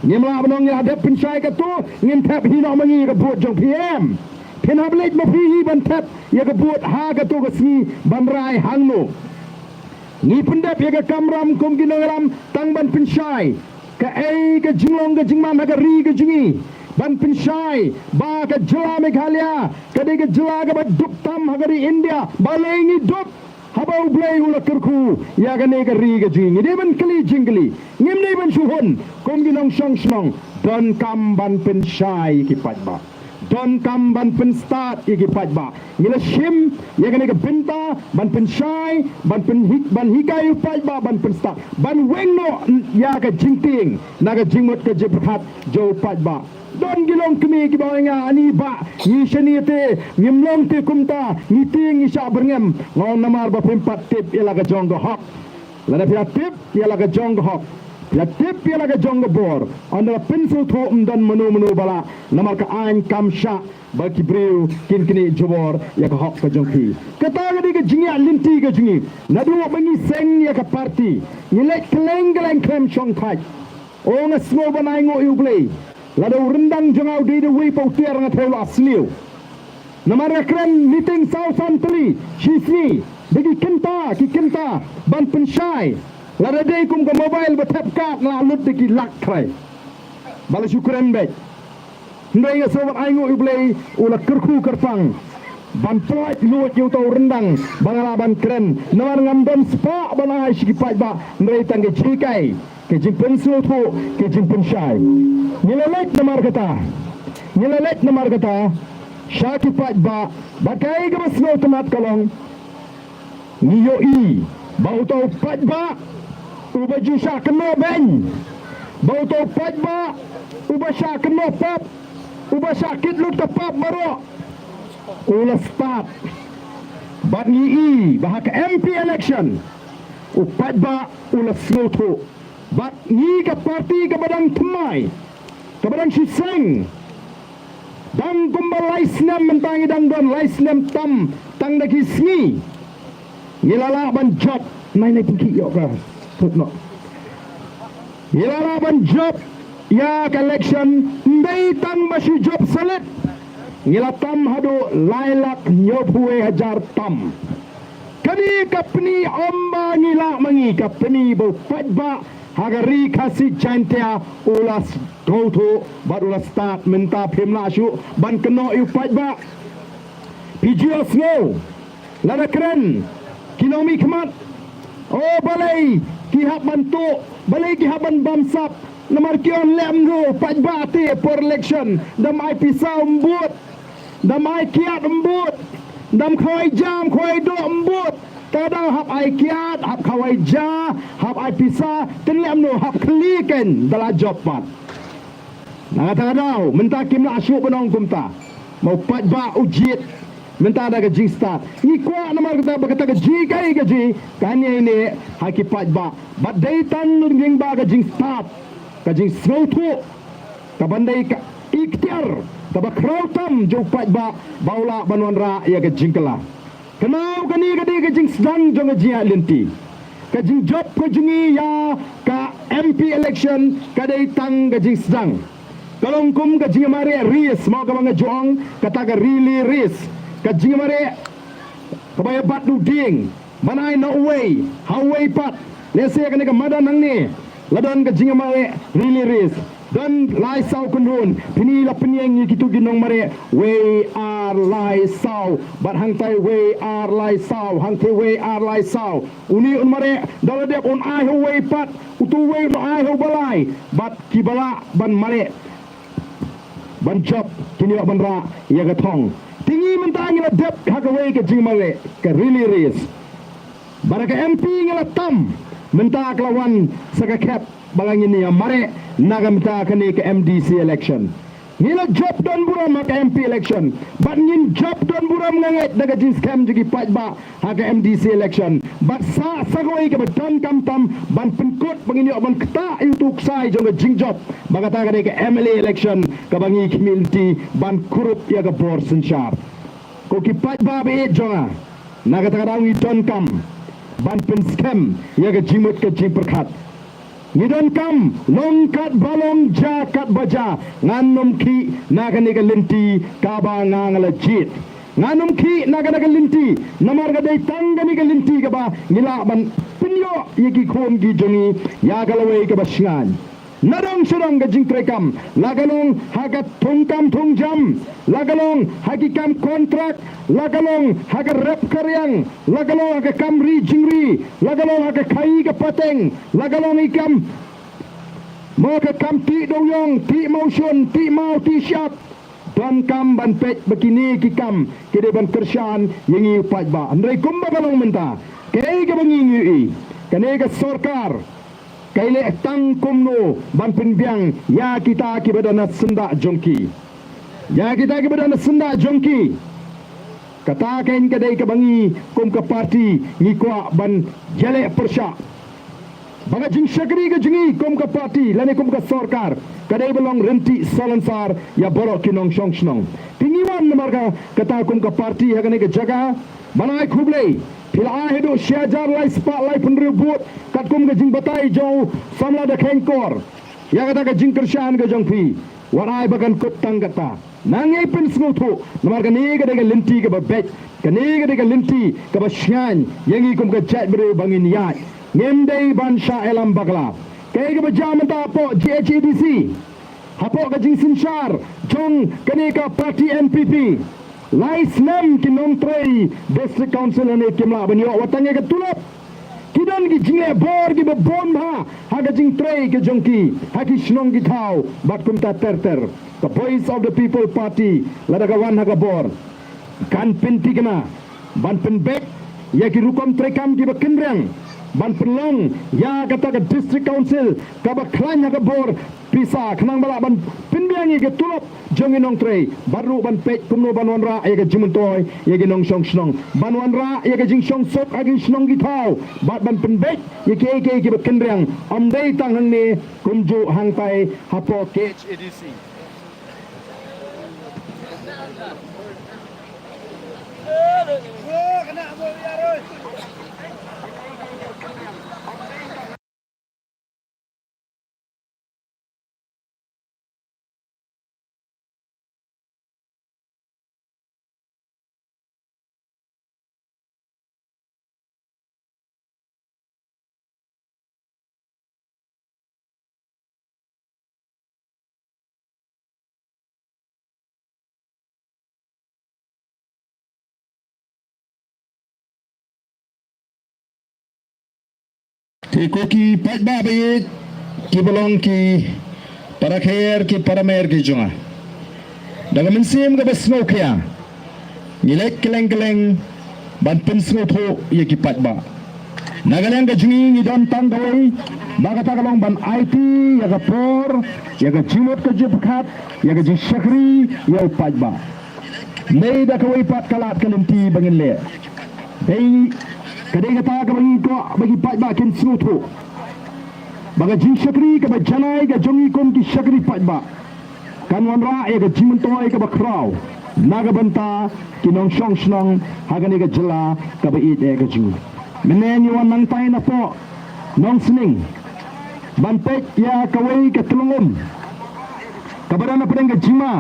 S1: Ngimlah banong ya hadap penshai ka to, ngin tap hino mangi ka buat jongpi em. Pinablit mafihi ban tap, ya ka buat ha ka to ka si ban rai hangno. Ngi pendap ya ka kamram kum ginangaram tang ban penshai, ka ay ka jinglong ka jingman ha ka ri ka jingi. Ban penshai ba ka jela Meghalaya kadai ka jela ka ba dup tam hagari India balengi dup habau blai ula kerku ya ka ne ka ri ka jing ni ban kali jingli ngim nei ban shuhon kom ginong shong shong don kam ban penshai ki patba don kam ban pen start ki patba ngila shim ya ka ne ka binta ban penshai ban hikai patba ban pen start ban wengno ya ka jingting na ka jingmot ka jibhat jo patba don gilong kami kibawanga ani ba ni shanite ngimlong te kumta ni ting isha berngem ngong namar ba pempat tip ila ka jong hok lada pia tip ila ka jong hok la tip ya laga jong bor andra pensul tho dan menu bala namar ka ain kam sha ba kibriu kin kini jobor ya ka hok ka jongki kata ga diga jingi linti ga jingi nadu bangi seng ya ka parti ni lek kleng klem chong thai o nga smo banai ngo yu blei la do rendang jongau di de wi pau tiar nga thelo asliu namar ka kren meeting sau santri shisni bagi kenta ban pensyai lada day kum ke mobile betap kat la lut de ki lak krai bala syukran baik ndai nga sobat aingo iblei ula kerku kerpang ban plat lut yu tau rendang bangala ban keren namar ngam dan spa banai siki pai ba ndai tangge cikai ke jing pensu tu ke jing pensyai nilelek namar kata syaki pai ba bakai ke masno temat kalong niyo i bau tau pai ba uba jusha kena ben bau tau pai ba uba sha kena pap uba sakit lu tepap maro ula start bat ni i bahak MP election upat ba ula sloto bat ni ka parti ka badang temai ka badang siseng dang kumbalai snam mentangi dang don lai snam tam tang daki sni ngilala ban job nai nai piki yo ka no ngilala ban job ya election ndai tang masih job salit ngilatam hadu lailak nyopue hajar tam kani kapni omba ngila mangi kapni bo padba hagari kasi chantia ulas goto bad ulas start menta phimla shu ban keno yu padba pijio snow lada keren kinomi kemat oh balai kihap bantu balai kihap ban bamsap nomor kion lemno padba te for election dam ai pisau mbut dam ai kiat mbut dam khoi jam khoi do mbut kadang hap ai kiat hap khoi ja hap ai pisa ten lemno hap kliken dala job pat na kadang menta kimla asyuk benong kumta mau padba ujit menta ada ke jing start ni kwa nomor kita berkata ke ji kai ke ji kan ini haki padba but daytan nging ba ke jing start kajing snotu kabandai ka ikhtiar kaba krautam jo padba baula banwanra ya ke jingkala kenau kani kadi ke jing sedang jo ngajia lenti kajing job ko jingi ya ka MP election kadai tang kajing sedang kalong kum kajing mare ris mau ka mga joong kata ka really ris kajing mare kabaya bat du ding manai no way how way pat lese kani ka madan nang ni ladon ka jinga mare really ris dan lai sau kunrun pini la penyeng ni kitu ginong mare we are lai sau but hang tai we are lai sau hang te we are lai sau uni un mare dala dep on ai ho we pat utu we no ai ho balai but kibala ban mare ban job kini ban ra ya ga thong tingi mentangi la dep ha ka we ka jinga mare ka really ris baraka MP ngala tam menta kelawan saka cap balang ini ya mare naga menta kani ke MDC election nila job don buram ke MP election but nin job don buram nganget daga jin scam jigi pajba ha ke MDC election but sa sagoi ke don kam tam ban penkot bangini ban keta yutuk sai jong jing job bagata kani ke MLA election ka bangi community ban kurup ya ke bor senchar ko ki pajba be jonga naga tagarang don kam ban pen scam ya ke jimut ke jing perkat ngidon kam longkat balong jakat baja nganom ki naga nega lenti kaba ngangala jit nganom ki naga lenti namar ga dai tanga nega lenti ga ba ngila ban pinyo yiki khom gi jongi ya galawe ga basngan narang surang ga jing trekam lagalong haga tungkam tungjam lagalong hagi kam kontrak lagalong haga rep karyang lagalong haga kam ri jingri lagalong haga kai ga pateng lagalong ikam mo ka kam ti doyong ti motion ti mau ti syap dan kam ban pet begini ki kam kede ban kershan yengi pajba andai kumba galong menta kei ga bangi ngi kane ga sarkar kaile tang kumno ban pinbiang ya kita ki badana senda jongki ya kita ki badana senda jongki kata kain kadai ke bangi kum ke parti ni kwa ban jale persya
S5: Baga jing syakri ke jingi kom ke parti lani kom ke sarkar kadai belong renti salansar ya borok kinong shong shnong pingiwan marga kata kom ke parti hagane ke jaga banai khuble phila hedo syajar lai spa lai penribut kat kom ke jing batai jau samla da khengkor ya kata ke jing kershan ke jong pi warai bagan kutang kata nangai pen smutu marga ni ke de linti ke babet ke ni ke de linti ke basyan yangi kom ke jat bre bangin yat Ngemdei bansha elam bagla. Kaya ke berjam entah apa GHEDC. Apa ke jing sinsyar. Jong kenika parti NPP. Lais nem ki nom trei district council ane kimla banyo watangnya ke tulap. Kidan ki jingle bor ki bebon ha. Haga jing trei ke jongki. Haki shnong ki thau. Bat kumta ter. The voice of the people party. Lada kawan haga bor. Kan pinti kena. Ban penbek. Ya ki rukom trekam ki bekendreng. Ban pelong ya kata ke district council kaba klanya ke bor pisa kenang bala ban pinbiangi ke tulop jongi nong trei baru ban pek kumno ban wanra ya ke jimentoy ya ke nong shong shnong ban wanra ya ke jing shong sok agi shnong gi thau bat ban penbek ya ke bekendreng amdei tang hang ne kumju hang pai hapo KHADC
S1: Thì cô ki pat ba be ki belong ki para khair ki para mer ki junga. Daga mensim ga besno kya. Nilek keleng ban pensno tho ye ki pat ba. Nagaleng ga jungi ni don tang doi baga ta galong ban IT ya ga por ya ga jimot ka jibkhat ya ga jishakri ya pat ba. Nei da kawai pat kalat kalimti bangin le. Dei kadai kata ka bagi pat ba kin snutu baga jing syakri ka ba janai ka jongi kom ki syakri pat ba kan wanra ya ka jimentoy ka ba kraw naga banta kinong shong shnong hagani ka jela ka ba it ka jing menen yu nang tai na po nong sning banpek ya kawai ka tulungum kabarana pedang ka jima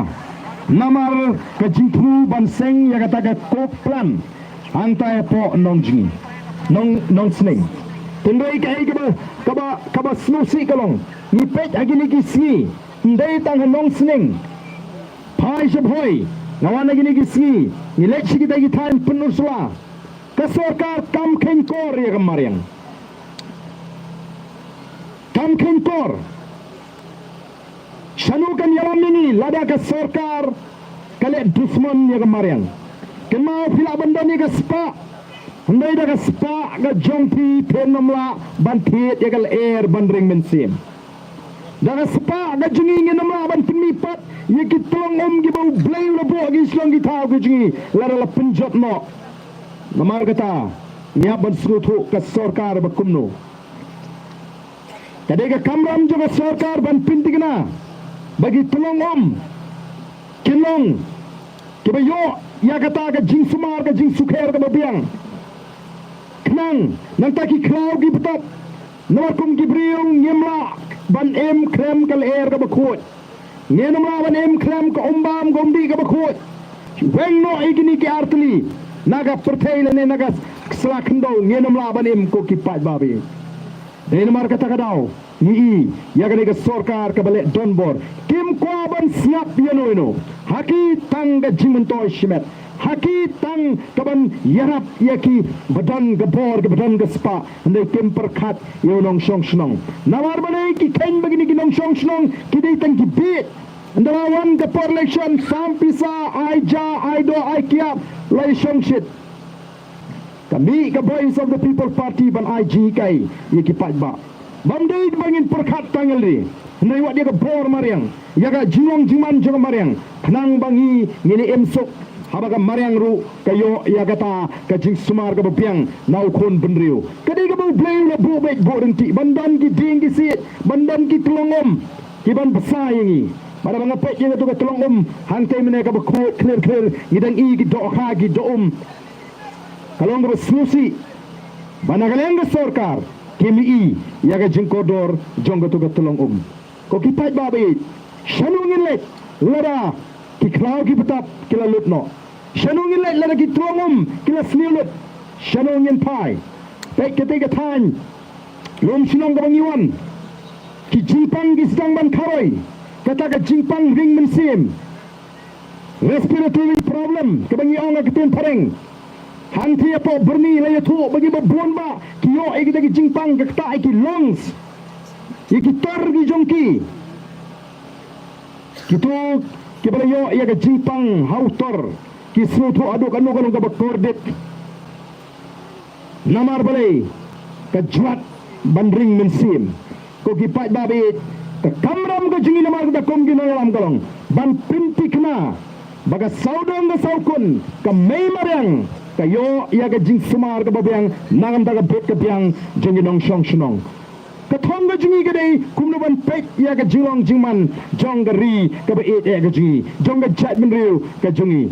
S1: namar ka jingtru banseng ya kata ka kok plan antai po nong jing nong sning tendai kai kaba snusi kalong ni pet agini ki sngi ndai tang nong sning pai shbhoi ngawan agini ki sngi ni lech ki dagi than penusla ka sarkar kam khen kor ya kamariang kam khen kor shanu kan yalam ini lada ka sarkar kale dusman ya kamariang kemau pila benda ni ka spa Handai dah spa ke jongpi penamla bantit ya kal air bandring mensim. Dah spa ke jengi ngamla ban penipat ya kitong ki bau blay labo gi slong ki thau ki jengi lara la penjot no. Namar kata nya ban srutu ke sarkar bakumno. Kadai ke kamram jo ke sarkar ban pintigna bagi tolong kilong ke bayo ya kata ke jing sumar ke jing sukher ke babiang. Nang taki klau gi betap nakum gi briung nyemla ban em krem kal air ka bakut nyenamla ban em krem ka umbam gomdi ka bakut weng no igini ki artli naga perthai ne naga slakhndo nyenamla ban em ko ki pat babi dein mar kata kadau ni ya gani ka sarkar ka bale donbor kim ko ban siap yeno haki tang ga jimentoy shimet haki tang kaban yarap yaki badan gabor badan gaspa andai temper khat yonong shong shnong nawar bane ki ken bagini ki nong shong shnong ki dei tang ki bit andala wan the election sampisa aija aido aikia lai shong shit kami ka voice of the people party ban IG kai yaki patba bandai bangin perkhat tangali andai wat dia ka bor mariang yaga jinong jiman jong mariang kenang bangi ngini emsok
S5: habaga mariang ru kayo ya kata ka jing sumar ka biang nau kon benriu kadai ka bu bleu la bu bet bu renti bandan ki ding ki sit bandan ki telongom ki ban besar yangi pada mga pek yang tu ka telongom hantai mene ka bu clear ngidang i ki do kha ki do kalong ka susi banagaleng ka sorkar kimi i ya ka jing kodor jong ka tu ka telongom ko ki pai babe shanungin lek lada ki klau ki petap kila lutno shanungin lek lada ki telongom kila sniulut shanungin pai pek ketika tan lom sinong ka bangiwan ki jingpang ki sedang ban karoi kata ka jingpang ring mensim respiratory problem ka bangiong ka tin pareng hanti apo berni la yatu bagi babon ba ki yo ai kita ki jingpang ka ta ai ki lungs iki tor ki jongki kitu ki bala yo ya ka jingpang hautor ki sutu aduk anu kan ka bakordit namar balai ka juat bandring mensim ko ki pat babe ka kamram ka jingi namar ka kom gi nalam kalong ban pintik na baga saudong ka saukun ka may mariang kayo ya ka jing sumar ka babyang nangam daga bet ka biang jingi nong shong shong ka thong ka jingi ka dei kumno ban pek ya ka jilong jingman jong ka ri ka ba et ka jingi jong ka chat min riu ka jingi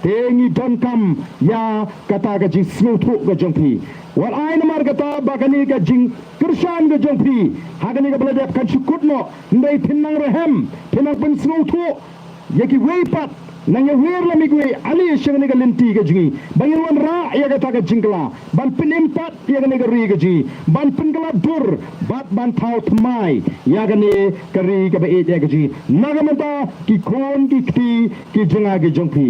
S5: tengi don kam ya kata ka jing smutu ka jong pi wal ai namar kata bakani ka jing kershan ka jong pi hagani ka bladap kan shukutno ndai thinnang rehem thinnang pen smutu yaki weipat nang ya wer la migwe ali shengni ka lenti ka jingi bangirwan ra ya kata ka jingla ban penimpat ya ka ri ka ji ban pengala dur bat ban thau thmai ya ka ne ka ri ka ba et ya ka ji nagamata ki kon ki ki jinga ki jongpi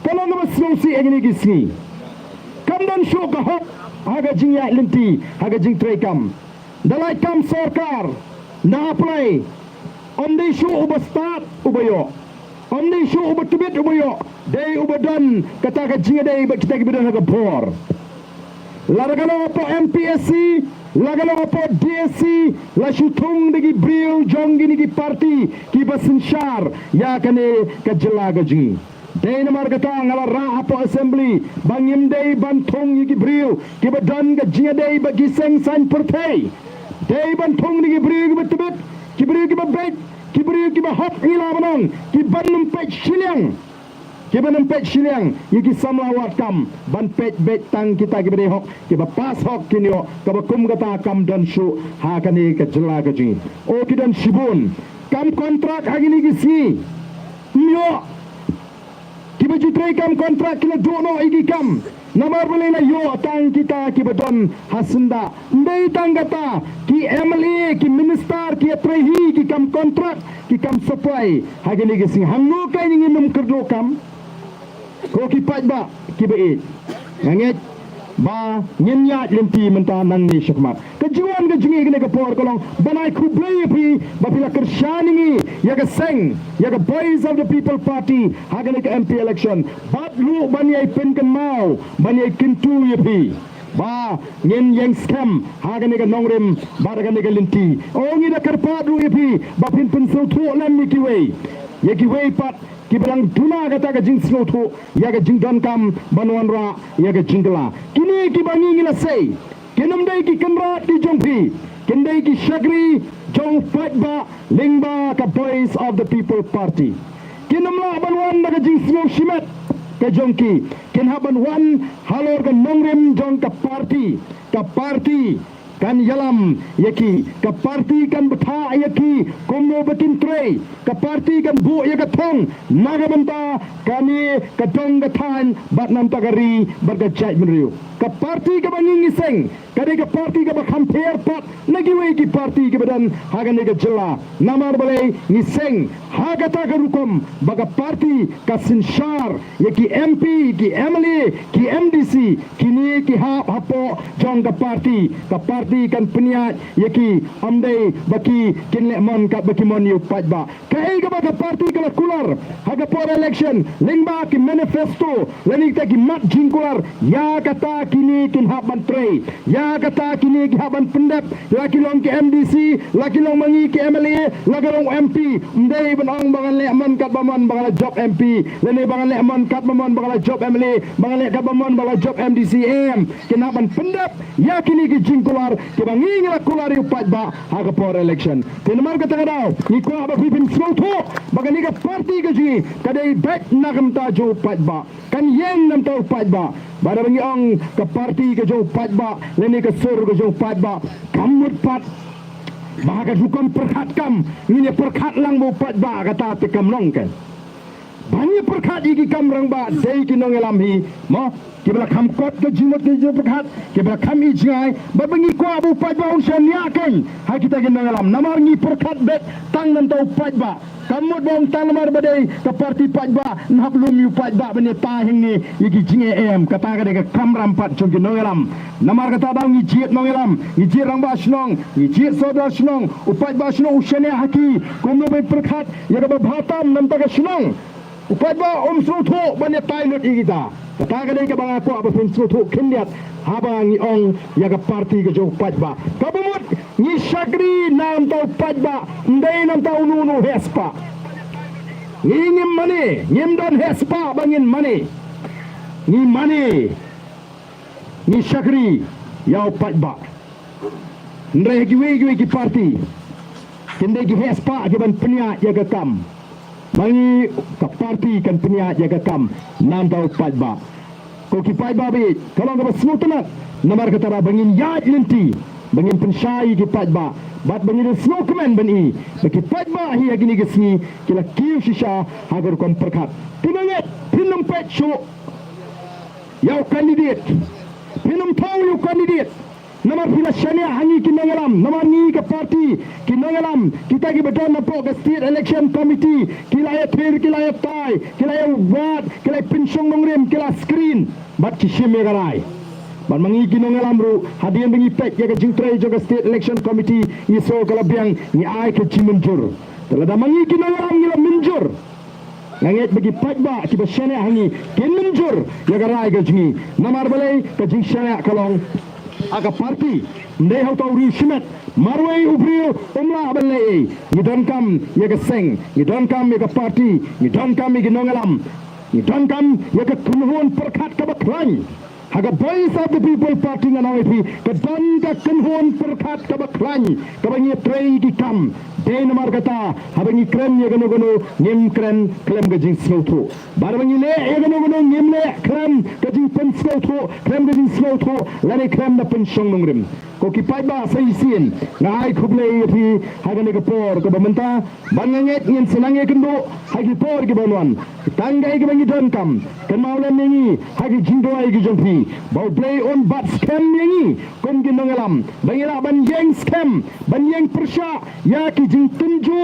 S5: kalau nama snosi egni ki sni kam dan sho ka hok haga jing ya lenti haga jing tray kam dalai kam sarkar na apply onde sho uba start ubayo onde sho uba tibet ubayo dei uba dan kata ka jing dei ba kita kibidan haga bor laragalo po MPSC lagalo po DSC la shutung digi bril jongi nigi party ki basinshar ya kane ka jelaga jing dei namar kata ngala ra apo assembly bangim dei banthong yiki briu kiba dan ga jinga dei ba giseng san pertei dei banthong ni briu kiba tebet kibriu kiba bet kibriu kiba hot ila manong kiban nempet shiliang yiki samlawat kam ban pet bet tang kita kiba dei hok kiba pas hok kinyo kaba kum kata kam dan shu ha kani ka jela ga jing o kidan shibun kam kontrak agini gisi myo kiba jutray kam kontrak kila dono igi kam namar boleh na yo tang kita kiba don hasunda ndai tangata ki MLA ki minister ki atrehi ki kam kontrak ki kam supply hagini gising hangu kai ni num kerdo kam ko ki pajba kiba it nganget ba nyenya lenti menta nang ni syakmat kejuan ke jingi kene ke por kolong banai kublai pi bapila kershani ya ke seng ya ke boys of the people party hagane ke MP election bat lu banyai pen ke mau banyai kintu ya pi ba nyen yang scam hagane ke nongrem baragane ke lenti o ngi da karpa du ya pi bapin pen so thu lam ni ki wei ya ki wei pat kiberang tuna kata ka jing snotu ya ka jing don kam banuan ra ya ka jingla kini ki bangi ngila sei kinam dai ki kanra di jongpi kindai ki shagri jong fight ba lingba ka boys of the people party kinam la banuan na ka jing sno shimet ka jongki kin haban wan halor ka nongrim jong ka party kan yalam yaki ka party kan betha yaki komno betin trei ka party kan bu ya ka thong nagamanta kani ka dong ka than bat nam tagari barga chai menriu ka party ka banging iseng kade ka party ka bakham pher pat nagiwe ki party ka badan hagane ka jela namar balai ngiseng hagata ka rukom baga party ka sinshar yaki MP ki MLA ki MDC kini ki hapo jong ka party parti kan peniat yaki amdai baki kinlek mon kat baki mon yu pajba kai ka baka parti kala kular haga por election lingba ki manifesto lani ta ki mat jingkular ya kata kini kin haban tre ya kata kini ki haban pendap laki long ki MDC laki long mangi ki MLA laki long MP mdai benong bangan lek mon kat bamon bangal job MP lani bangal lek mon kat bamon bangal job MLA bangal lek kat bamon bangal job MDCM kin haban pendap ya kini ki jingkular ki bangi ngala kular yu pajba haga por election tinamar ka tagadaw ni ko aba pipin sloto bagani ka parti ka ji kadai back nagam ta jo pajba kan yang nam ta pajba bada bangi ong ka parti ka jo pajba leni ka sur ka jo pajba kamut pat bahaga hukum perkhat kam ni perkhat lang bo pajba kata te kam long kan banyak perkhat iki kam rang ba dei ki nong elam hi mo kibla kham kot ke jimot ke jo perkhat kibla kham i jingai ba bangi ko abu pajba un nya kan ha kita ki nong elam namar ni perkhat bet tang nan tau pajba kamut bong tang namar badai ke parti pajba nap lum yu pajba bani ta hing ni iki jinge em kata ka de ka kam rampat jong ki nong elam namar kata dang ni jiet nong elam ni jiet rang ba snong ni jiet soda snong upajba snong ushane haki kumno be perkhat ya ka bhatam nam ta ka snong upajba suthu bani pilot igita kata ka de ka bang aku apa suthu kindiat habang ong ya ka parti ka jo upajba kabumut ni shagri nam ta upajba ndai nam ta unu hespa ni ngim mani ngim don hespa bangin mani ni mani ni shagri ya upajba ndai ki parti kende ki hespa ki ban penia ya ka kam bangi ka parti kan penia ya ka kam nam ta upajba ko ki pajba be kalau ka smutana namar ka tara bangin yaj linti bangin pensyai ki pajba bat bangin snowman bani baki pajba hi agini gesni kila kiu shisha hagar kon perkat pinanget pinam pecho yau kandidat pinam tau yu kandidat namar pila shania hangi kinangalam namar ni ke parti kinangalam kita ki beton napo ke state election committee kila ya thir kila ya tai kila ya wat kila pensyong nongrim kila screen bat kishime garai ban mangi kinangalam ru hadian bengi pek ya ke jingtrai jo ke state election committee iso kala biang ni ai ke chimunjur telada mangi kinangalam ngila minjur nganget bagi pajba ki bashania hangi kin minjur ya garai ke jingi namar balai ke jing shania kalong aga parti ndai hau tau ri shimet marwai ubrio umla balai ni don kam ya ga seng ni don kam ya ga parti ni don kam ya ga nongalam ni don kam ya ga kunhon perkhat ka baklan haga voice of the people party nganoi pi ka don ka kunhon perkhat ka baklan ka bangi trei ki kam de namar kata habangi krem ya ga nogono nim krem klem ga jing snotho bar bangi le ya ga nogono nim le krem ka jing pen snotho krem ga jing snotho lani krem na pen shong nongrim ko ki pajba sai sin ngai khuble pi haga ne ka por ko bamanta banganget ngin senange kendo hagi por ki bonwan tanggai ki bangi don kam kan maulen ningi hagi jingdoi ki jongpi bau play on bat scam ningi kom ki nongalam bangi la ban yeng scam ban yeng persya ya ki jing tunju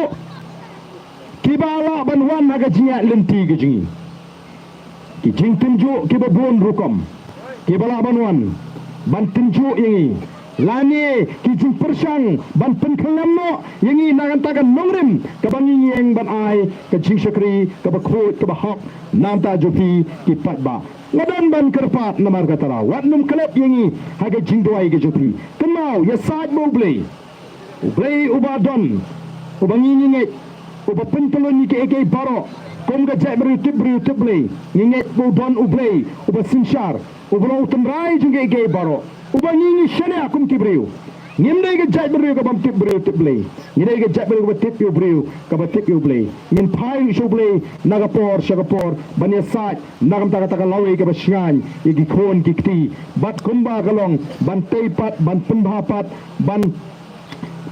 S5: ki bala ban wan haga jinga lenti ki jingi ki jing tunju ki babon rukom ki bala ban wan ban tunju yangi lani ki jing persang ban penkalam no yangi nagan tagan nongrim ka bangi yeng ban ai ka jing shakri ka bakhot ka bahok nam ta jopi ki patba ngadan ban kerpat namar katara watnum klep yangi haga jing doai ke jopi kenau ya saj mo blay ubadon ubangi nginget uba pentelon ni ke eke baro kom ga jai beri tiblay nginget budon ublay uba sinshar uba utendrai jung eke baro ubangi ni shane akum kibreu ngimdai ga jai beri ka bam tiblay ngidai ga jai beri ka tip yo breu ka ba tip yo blay ngin pai sho blay nagapor shagapor bania saj nagam taka lawe ka ba shngan igi khon kikti bat kumba galong ban teipat ban penbhapat ban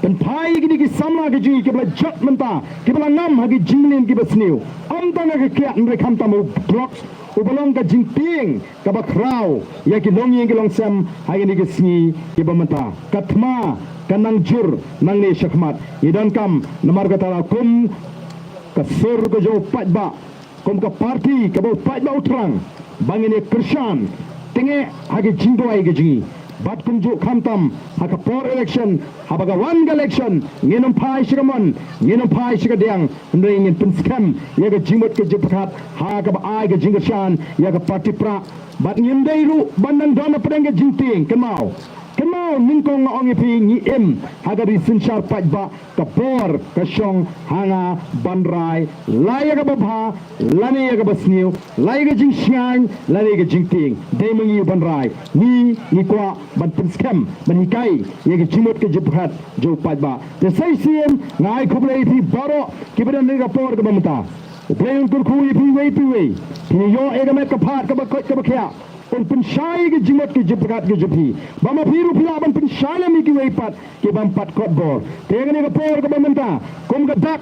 S5: dan pai gini ki samla ke ji ke bla jat menta ke bla ngam hagi jinglin ki basniu am tanga ke kiat ndre kham tamu blocks ubalong ka jingting ka ba kraw ya ki long yeng ki long sam hagi ni ki sni ke ba menta katma kanang jur nang ne shakmat idan kam namar ka tala kum ka sur ko jo pajba kum ka parti ka ba pajba utrang bangine krishan tenge hagi jingdo ai ke ji bat kunjuk kamtam haka por election habaga one election ngenum pai shigamon ngenum pai shigadiang ndai ngin pun scam yaga jimot ke jipkat haga ba ai ga jingashan yaga party pra bat ngindai ru bandang dona pedang ga jinting Kenal ningkong ong ipi ngi haga di sinchar pajba kapor kasyong hanga bandrai laya ga babha lani ga basniu laya ga jingshan lani ga jingting dei mengi bandrai ni kwa ban scam ban hikai ye ga jimot ke jibhat jo pajba te sai siem ngai khoble ipi baro kibadan ni ga por ga bamta uplayon kurku ipi wei ni yo ega met ka phat ka ba kya un pensyai ke jimat ke jepkat ke jepi bama piru pila ban pensyai mi ki weipat ke bam pat kot bor tegane ke por ke bamenta kom ga dak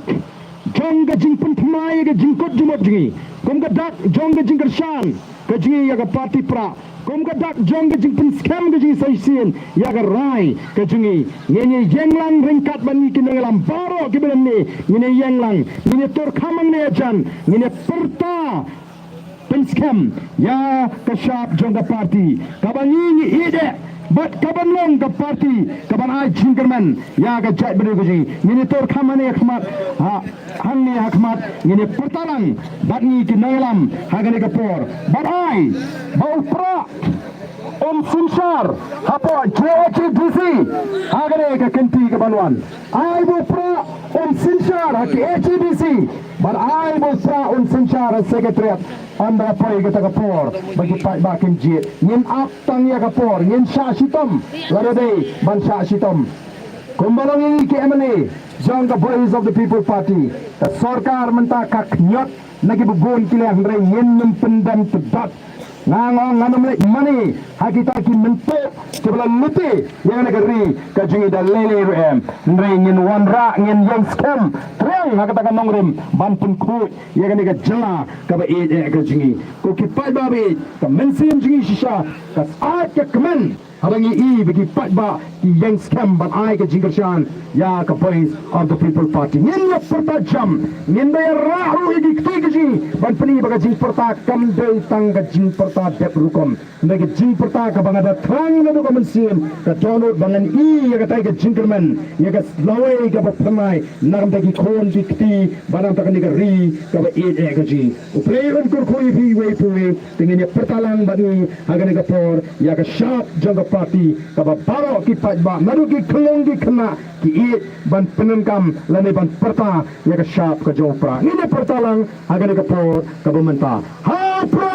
S5: jong ga jing pun thmai ga jing kot jumot jingi kom ga dak jong ga jing kershan ke jingi ya ga party pra kom ga dak jong ga jing pun scam ga jingi sai sien ya ga rai ke jingi nyenye yenglang ringkat ban ni kinengalam baro ke ben ni nyenye yenglang nyenye tor khamang ne jan nyenye perta Penskam ya kasyap jongga parti kaban ini ide but kaban long ke parti kaban ai jingerman ya ga jat beru gaji ini tor kamane khmat ha hanni khmat ini pertalang bat ni kinalam hagane kapor bat ai bau pra Sinshar hapo JHDC hagane ka kenti ke banwan ai bu pra Sinshar ha JHDC but ai bu pra Sinshar secretariat anda poi kita kapor bagi pak bakin jit ngin aptang ya kapor ngin sya sitom ladai ban sya sitom kumbalong ini ke MNA John the Voice of the People Party sarkar menta kak nyot nagi bugun kilang rei ngin pendam tedat ngangong nganam lek mani hakita ki mentuk sebala luti yang negeri kajingi dan lele rem rei ngin wanra ngin yang scam terang hakata kan nongrim banpun ku yang nega jela ka ba e kajingi ko ki pai babi ka mensim jingi shisha ka saat ke kemen habangi i bagi patba ki yang scam ban ai ka jingershan ya ka Voice of the People Party ngin ya pertajam ngin bayar rahu igi kti kaji ban peni baga jing perta kam dei tang ka jing perta dep rukom nega jing perta ka bangada trang na do ka mensim ka download bangan i ya ka tai ka jingerman ya ka lawai ka ba pemai nagam dagi kon di kti banam ta ka nega ri ka ba e kaji uplay on kur koi bi wei pui tingin ya pertalang bani hagane ka por ya ka sharp jangga parti kaba baro ki pajba naru ki khlong ki khna ki e ban penengkam lane ban perta ya ka sharp ka jopra ini pertalang agane ka por kaba menta ha pra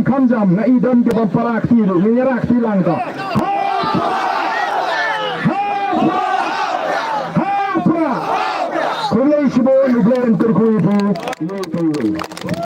S5: kanjam na idam ke ban parak ti lu nyerak ti lang ka ha pra kulay sibo ni glen kurkuy bu